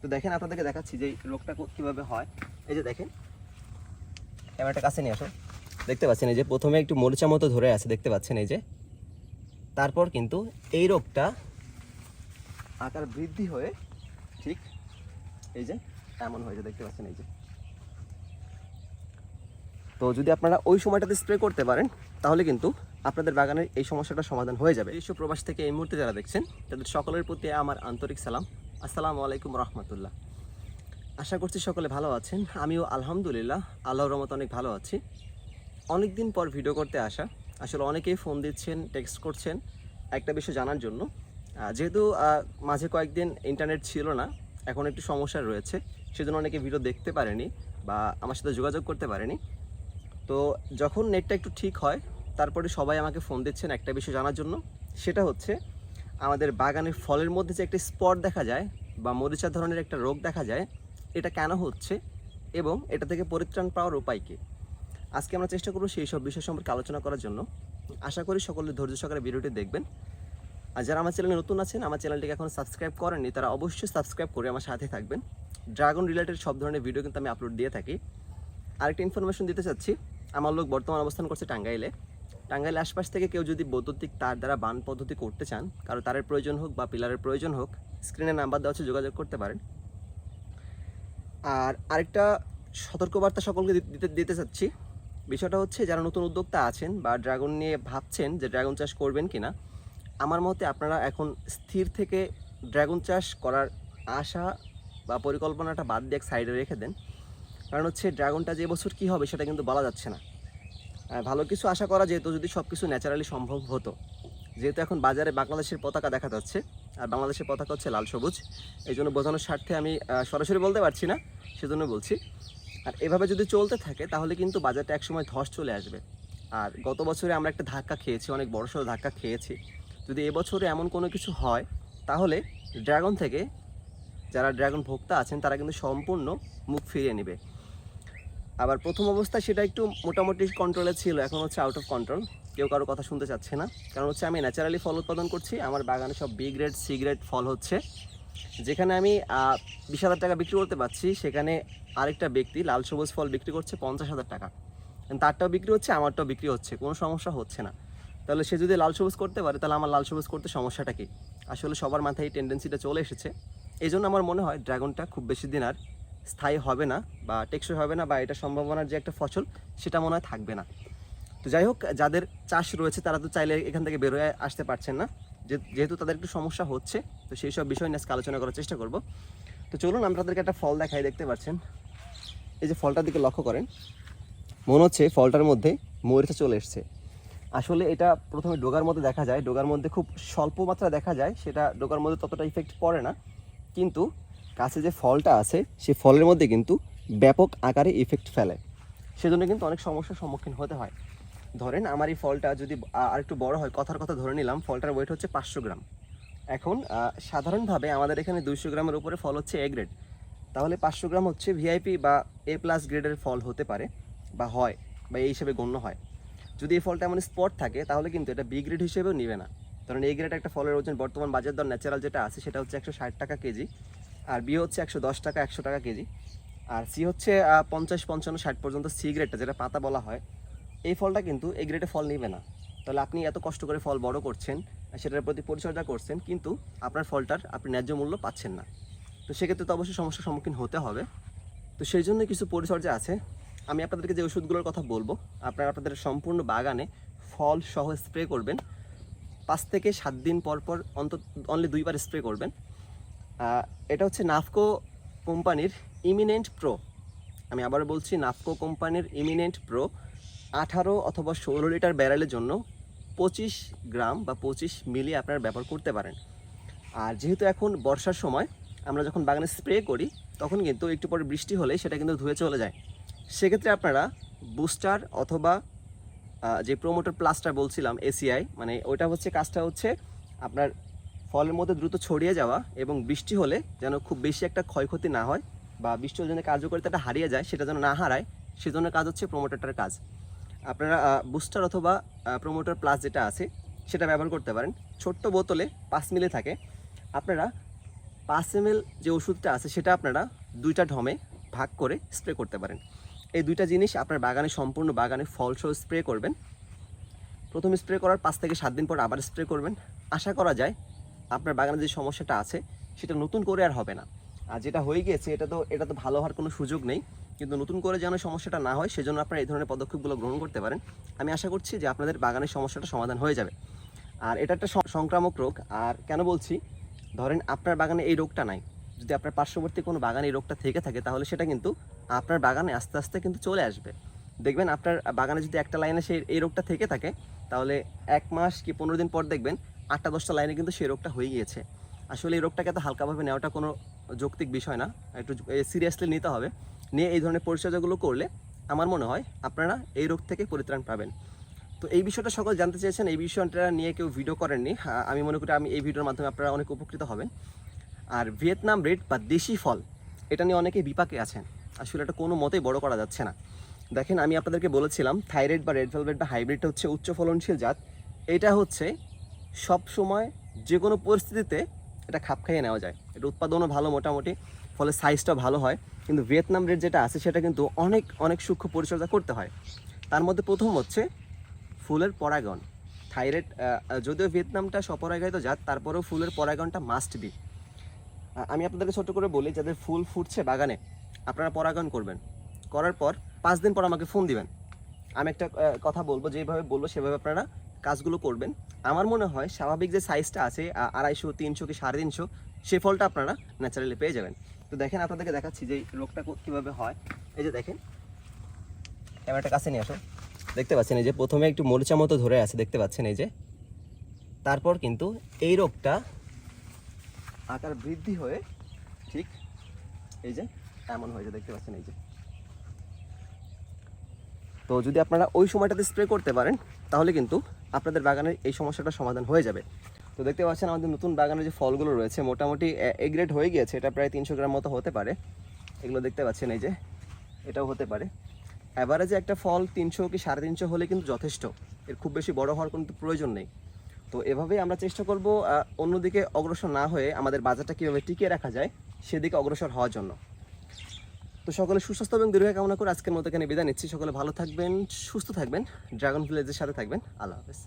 তো দেখেন আপনাদেরকে দেখাচ্ছি যে রোগটা কীভাবে হয়। এই যে দেখেন, ক্যামেরাটা কাছে নিয়ে আসো, দেখতে পাচ্ছেন এই যে প্রথমে একটু মরিচা মতো ধরে আছে, দেখতে পাচ্ছেন এই যে, তারপর কিন্তু এই রোগটা আকার বৃদ্ধি হয়ে ঠিক এই যে এমন হয়েছে, দেখতে পাচ্ছেন এই যে। তো যদি আপনারা ওই সময়টাতে স্প্রে করতে পারেন তাহলে কিন্তু আপনাদের বাগানের এই সমস্যাটা সমাধান হয়ে যাবে। বিশ্ব প্রবাস থেকে এই মুহূর্তে যারা দেখছেন তাদের সকলের প্রতি আমার আন্তরিক সালাম, আসসালামু আলাইকুম রহমতুল্লাহ। আশা করছি সকলে ভালো আছেন, আমিও আলহামদুলিল্লাহ আল্লাহর রহমতে অনেক ভালো আছি। অনেক দিন পর ভিডিও করতে আসা, আসলে অনেকেই ফোন দিচ্ছেন, টেক্সট করছেন একটা বিষয় জানার জন্য। যেহেতু মাঝে কয়েকদিন ইন্টারনেট ছিল না, এখন একটু সমস্যা রয়েছে, সেজন্য অনেকে ভিডিও দেখতে পারেনি বা আমার সাথে যোগাযোগ করতে পারেনি। তো যখন নেটটা একটু ঠিক হয় তারপরে সবাই আমাকে ফোন দিচ্ছেন একটা বিষয় জানার জন্য। সেটা হচ্ছে আমাদের বাগানের ফলের মধ্যে যে একটা স্পট দেখা যায় বা মরিচা ধরনের একটা রোগ দেখা যায়, এটা কেন হচ্ছে এবং এটা থেকে পরিত্রাণ পাওয়ার উপায় কী। আজকে আমরা চেষ্টা করব সেই সব বিষয় সম্পর্কে আলোচনা করার জন্য। আশা করি সকলে ধৈর্য সহকারে ভিডিওটি দেখবেন। আর যারা আমার চ্যানেলে নতুন আছেন, আমার চ্যানেলটিকে এখন সাবস্ক্রাইব করেননি, তারা অবশ্যই সাবস্ক্রাইব করে আমার সাথে থাকবেন। ড্রাগন রিলেটেড সব ধরনের ভিডিও কিন্তু আমি আপলোড দিয়ে থাকি। আরেকটা ইনফরমেশন দিতে চাচ্ছি, আমার লোক বর্তমান অবস্থান করছে টাঙ্গাইলে। টাঙ্গাইলে আশপাশ থেকে কেউ যদি বৈদ্যুতিক তার দ্বারা বান পদ্ধতি করতে চান, কারো তারের প্রয়োজন হোক বা পিলারের প্রয়োজন হোক, স্ক্রিনে নাম্বার দেওয়া আছে, যোগাযোগ করতে পারেন। আর আরেকটা সতর্কবার্তা সকলকে দিতে চাচ্ছি, বিষয়টা হচ্ছে যারা নতুন উদ্যোক্তা আছেন বা ড্রাগন নিয়ে ভাবছেন যে ড্রাগন চাষ করবেন কিনা, আমার মতে আপনারা এখন স্থির থেকে ড্রাগন চাষ করার আশা বা পরিকল্পনাটা বাদ দিয়ে এক সাইডে রেখে দেন। কারণ হচ্ছে ড্রাগনটা যে বছর কী হবে সেটা কিন্তু বলা যাচ্ছে না। ভালো কিছু আশা করা যেহেতু, যদি সব কিছু ন্যাচারালি সম্ভব হতো, যেহেতু এখন বাজারে বাংলাদেশের পতাকা দেখা যাচ্ছে আর বাংলাদেশের পতাকা হচ্ছে লাল সবুজ, এই জন্য বোঝানোর স্বার্থে আমি সরাসরি বলতে পারছি না, সেজন্য বলছি। আর এভাবে যদি চলতে থাকে তাহলে কিন্তু বাজারটা একসময় ধস চলে আসবে। আর গত বছরে আমরা একটা ধাক্কা খেয়েছি, অনেক বড়সড় ধাক্কা খেয়েছি। যদি এবছরে এমন কোনো কিছু হয় তাহলে ড্রাগন থেকে যারা ড্রাগন ভোক্তা আছেন তারা কিন্তু সম্পূর্ণ মুখ ফিরিয়ে নেবে। আবার প্রথম অবস্থায় সেটা একটু মোটামুটি কন্ট্রোলে ছিল, এখন হচ্ছে আউট অফ কন্ট্রোল, কেউ কারো কথা শুনতে চাচ্ছে না। কারণ হচ্ছে আমি ন্যাচারালি ফল উৎপাদন করছি, আমার বাগানে সব বি গ্রেড সি গ্রেড ফল হচ্ছে। যেখানে আমি 20,000 টাকা বিক্রি করতে পারছি, সেখানে আরেকটা ব্যক্তি লাল সবুজ ফল বিক্রি করছে 50,000 টাকা। তারটাও বিক্রি হচ্ছে, আমারটাও বিক্রি হচ্ছে, কোনো সমস্যা হচ্ছে না। তাহলে সে যদি লাল সবুজ করতে পারে তাহলে আমার লাল সবুজ করতে সমস্যাটা কি? আসলে সবার মাথায় এই টেন্ডেন্সিটা চলে এসেছে। এই জন্য আমার মনে হয় ড্রাগনটা খুব বেশি দিন আর স্থায়ী হবে না বা টেকসই হবে না, বা এটা সম্ভাবনার যে একটা ফসল সেটা মনে হয় থাকবে না। তো যাই হোক, যাদের চাষ রয়েছে তারা তো চাইলে এখান থেকে বেরোয় আসতে পারছেন না, যেহেতু তাদের একটু সমস্যা হচ্ছে। তো সেই সব বিষয় নিয়ে আজকে আলোচনা করার চেষ্টা করব। তো চলুন আমি তাদেরকে একটা ফল দেখাই। দেখতে পাচ্ছেন এই যে ফলটার দিকে লক্ষ্য করেন, মনে হচ্ছে ফলটার মধ্যে মরিচা চলে এসছে। আসলে এটা প্রথমে ডোগার মধ্যে দেখা যায়, ডোগার মধ্যে খুব স্বল্প মাত্রা দেখা যায়, সেটা ডোগার মধ্যে ততটা ইফেক্ট পড়ে না। কিন্তু কাছে যে ফলটা আছে সেই ফলের মধ্যে কিন্তু ব্যাপক আকারে ইফেক্ট ফেলে, সেজন্য কিন্তু অনেক সমস্যার সম্মুখীন হতে হয়। ধরেন আমার এই ফলটা যদি আরেকটু বড় হয়, কথার কথা ধরে নিলাম ফলটার ওয়েট হচ্ছে 500 গ্রাম। এখন সাধারণভাবে আমাদের এখানে 200 গ্রামের উপরে ফল হচ্ছে এ গ্রেড, তাহলে 500 গ্রাম হচ্ছে ভিআইপি বা এ প্লাস গ্রেডের ফল হতে পারে বা হয় বা এই হিসেবে গণ্য হয়। যদি এই ফলটা এমন স্পট থাকে তাহলে কিন্তু এটা বি গ্রেড হিসেবেও নিবে না। কারণ এই গ্রেড একটা ফলের ওজন বর্তমান বাজার দর ন্যাচারাল যেটা আছে সেটা হচ্ছে 160 টাকা কেজি, আর বি হচ্ছে 110 টাকা 100 টাকা কেজি, আর সি হচ্ছে 50, 55, 60 পর্যন্ত সি গ্রেডটা যেটা পাতা বলা হয়। এই ফলটা কিন্তু এই গ্রেডে ফল নেবে না। তাহলে আপনি এত কষ্ট করে ফল বড় করছেন, সেটার প্রতি পরিচর্যা করছেন, কিন্তু আপনার ফলটার আপনি ন্যায্য মূল্য পাচ্ছেন না। তো সেক্ষেত্রে তো অবশ্যই সমস্যার সম্মুখীন হতে হবে। তো সেই জন্য কিছু পরিচর্যা আছে। আমি আপনাদেরকে যে ওষুধগুলোর কথা বলবো, আপনারা আপনাদের সম্পূর্ণ বাগানে ফল সহ স্প্রে করবেন। 5 থেকে 7 দিন পর পর অন্তত অনলি 2 বার স্প্রে করবেন। এটা হচ্ছে নাফকো কোম্পানির ইমিনেন্ট প্রো। আমি আবার বলছি, নাফকো কোম্পানির ইমিনেন্ট প্রো 18 অথবা 16 লিটার ব্যারেলের জন্য 25 গ্রাম বা 25 মিলি আপনারা ব্যবহার করতে পারেন। আর যেহেতু এখন বর্ষার সময়, আমরা যখন বাগানে স্প্রে করি তখন কিন্তু একটু পরে বৃষ্টি হলে সেটা কিন্তু ধুয়ে চলে যায়। সেক্ষেত্রে আপনারা বুস্টার অথবা যে প্রোমোটার প্লাসটা বলছিলাম এসিআই, মানে ওইটা হচ্ছে কাজটা হচ্ছে আপনার ফলের মধ্যে দ্রুত ছড়িয়ে যাওয়া এবং বৃষ্টি হলে যেন খুব বেশি একটা ক্ষয়ক্ষতি না হয় বা বৃষ্টি হলে যেন কার্যকারিতাটা হারিয়ে যায়, সেটা যেন না হারায়, সেজন্য কাজ হচ্ছে প্রোমোটারটার কাজ। আপনারা বুস্টার অথবা প্রোমোটার প্লাস যেটা আছে সেটা ব্যবহার করতে পারেন। ছোট্ট বোতলে 5 মিলি থাকে। আপনারা 5 ml যে ওষুধটা আছে সেটা আপনারা 2টা ঢমে ভাগ করে স্প্রে করতে পারেন। এই 2টা জিনিস আপনার বাগানে সম্পূর্ণ বাগানে ফলসহ স্প্রে করবেন। প্রথম স্প্রে করার 5 থেকে 7 দিন পর আবার স্প্রে করবেন। আশা করা যায় আপনার বাগানে যে সমস্যাটা আছে সেটা নতুন করে আর হবে না। আর যেটা হয়ে গিয়েছে এটা তো ভালো হওয়ার কোনো সুযোগ নেই, কিন্তু নতুন করে যেন সমস্যাটা না হয় সেজন্য আপনারা এই ধরনের পদক্ষেপগুলো গ্রহণ করতে পারেন। আমি আশা করছি যে আপনাদের বাগানের সমস্যাটা সমাধান হয়ে যাবে। আর এটা একটা সংক্রামক রোগ। আর কেন বলছি, ধরেন আপনার বাগানে এই রোগটা নাই, যদি আপনার পার্শ্ববর্তী কোনো বাগানে এই রোগটা থেকে থাকে তাহলে সেটা কিন্তু আপনার বাগানে আস্তে আস্তে কিন্তু চলে আসবে। দেখবেন আপনার বাগানে যদি একটা লাইনে সেই এই রোগটা থেকে থাকে তাহলে 1 মাস কি 15 দিন পর দেখবেন 8টা-10টা লাইনে কিন্তু সেই রোগটা হয়ে গিয়েছে। আসলে এই রোগটাকে এত হালকাভাবে নেওয়াটা কোনো যৌক্তিক বিষয় না, একটু সিরিয়াসলি নিতে হবে। নিয়ে এই ধরনের পরিচর্যাগুলো করলে আমার মনে হয় আপনারা এই রোগ থেকে পরিত্রাণ পাবেন। তো এই বিষয়টা সকল জানতে চেয়েছেন, এই বিষয়টা নিয়ে কেউ ভিডিও করেননি। আমি মনে করি আমি এই ভিডিওর মাধ্যমে আপনারা অনেক উপকৃত হবেন। আর ভিয়েতনাম রেড বা দেশি ফল, এটা নিয়ে অনেকে বিপাকে আছেন। আসলে এটা কোনো মতেই বড় করা যাচ্ছে না। দেখেন, আমি আপনাদেরকে বলেছিলাম থাইরয়েড বা রেড ভেলভেট বা হাইব্রিডটা হচ্ছে উচ্চ ফলনশীল জাত। এটা হচ্ছে সব সময় যে কোনো পরিস্থিতিতে এটা খাপ খাইয়ে নেওয়া যায়। এটা উৎপাদনও ভালো মোটামুটি, ফলে সাইজটা ভালো হয়। কিন্তু ভিয়েতনাম রেড যেটা আছে সেটা কিন্তু অনেক অনেক সূক্ষ্ম পরিচর্যা করতে হয়। তার মধ্যে প্রথম হচ্ছে ফুলের পরাগন। থাইরয়েড যদিও ভিয়েতনামটা স্বপরাগায়িত জাত, তারপরেও ফুলের পরাগনটা মাস্ট বি। আমি আপনাদেরকে ছোট করে বলি, যাদের ফুল ফুটছে বাগানে আপনারা পরাগন করবেন, করার পর 5 দিন পর আমাকে ফোন দিবেন। আমি একটা কথা বলবো, যেভাবে বলবো সেভাবে আপনারা কাজগুলো করবেন। আমার মনে হয় স্বাভাবিক যে সাইজটা আছে 250, 300 কি 350, সেই ফলটা আপনারা ন্যাচারালি পেয়ে যাবেন। তো দেখেন, আপনাদেরকে দেখাচ্ছি যে রোগটা কীভাবে হয়। এই যে দেখেন, ক্যামেরাটা কাছে নিয়ে আসো। দেখতে পাচ্ছেন এই যে প্রথমে একটু মরিচা মতো ধরে আছে, দেখতে পাচ্ছেন এই যে। তারপর কিন্তু এই রোগটা আকার বৃদ্ধি হয়ে ঠিক এই যে এমন হয়েছে, দেখতে পাচ্ছেন এই যে। তো যদি আপনারা ওই সময়টাতে স্প্রে করতে পারেন তাহলে কিন্তু আপনাদের বাগানের এই সমস্যাটা সমাধান হয়ে যাবে। তো দেখতে পাচ্ছেন আমাদের নতুন বাগানের যে ফলগুলো রয়েছে মোটামুটি এ গ্রেড হয়ে গিয়েছে। এটা প্রায় 300 গ্রাম মতো হতে পারে। এগুলো দেখতে পাচ্ছেন এই যে, এটাও হতে পারে। অ্যাভারেজে একটা ফল 300 কি 350 হলে কিন্তু যথেষ্ট, এর খুব বেশি বড় হওয়ার কিন্তু প্রয়োজন নেই। তো এভাবেই আমরা চেষ্টা করব অন্যদিকে অগ্রসর না হয়ে আমাদের বাজারটা কীভাবে টিকিয়ে রাখা যায় সেদিকে অগ্রসর হওয়ার জন্য। তো সকলে সুস্বাস্থ্য এবং দীর্ঘায়ু কামনা করে আজকের মতো এখানে বিদায় নিচ্ছি। সকলে ভালো থাকবেন, সুস্থ থাকবেন, ড্রাগন ভিলেজের সাথে থাকবেন। আল্লাহ হাফেজ।